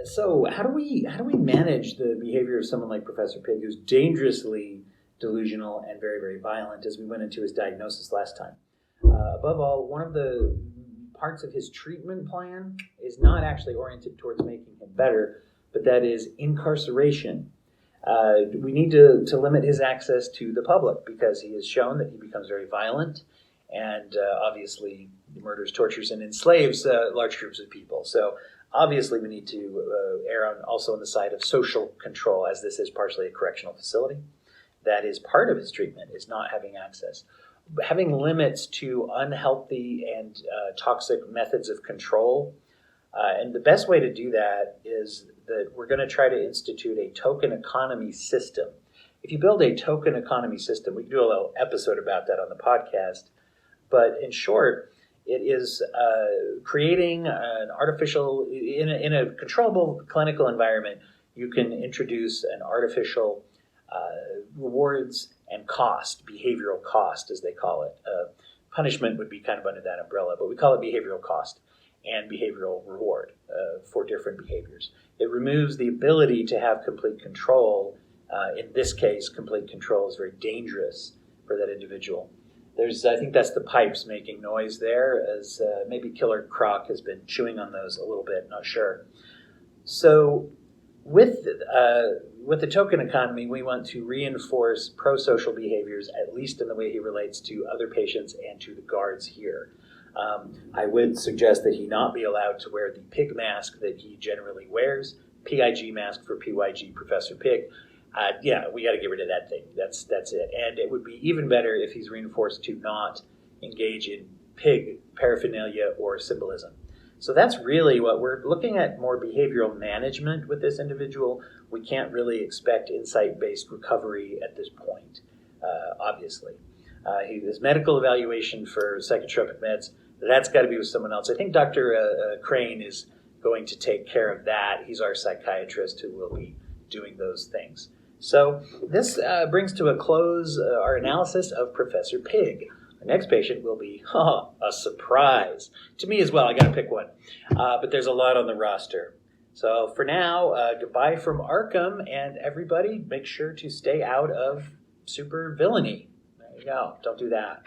So how do we manage the behavior of someone like Professor Pig, who's dangerously delusional and very, very violent, as we went into his diagnosis last time? Above all, one of the parts of his treatment plan is not actually oriented towards making him better, but that is incarceration. We need to limit his access to the public because he has shown that he becomes very violent and obviously murders, tortures, and enslaves large groups of people. So obviously we need to err also on the side of social control, as this is partially a correctional facility. That is part of his treatment, is not having access. Having limits to unhealthy and toxic methods of control. And the best way to do that is that we're going to try to institute a token economy system. If you build a token economy system, we can do a little episode about that on the podcast. But in short, it is creating an artificial, in a controllable clinical environment, you can introduce an artificial rewards and cost, behavioral cost, as they call it. Punishment would be kind of under that umbrella, but we call it behavioral cost and behavioral reward for different behaviors. It removes the ability to have complete control. In this case, complete control is very dangerous for that individual. I think that's the pipes making noise there, as maybe Killer Croc has been chewing on those a little bit, not sure. So with the token economy, we want to reinforce pro-social behaviors, at least in the way he relates to other patients and to the guards here. I would suggest that he not be allowed to wear the pig mask that he generally wears, PIG mask for PYG, Professor Pig. We got to get rid of that thing. That's it. And it would be even better if he's reinforced to not engage in pig paraphernalia or symbolism. So that's really what we're looking at, more behavioral management with this individual. We can't really expect insight-based recovery at this point, obviously. His medical evaluation for psychotropic meds, that's got to be with someone else. I think Dr. Crane is going to take care of that. He's our psychiatrist who will be doing those things. So this brings to a close our analysis of Professor Pig. Our next patient will be a surprise. To me as well, I got to pick one. But there's a lot on the roster. So for now, goodbye from Arkham, and everybody make sure to stay out of super villainy. There you go. Don't do that.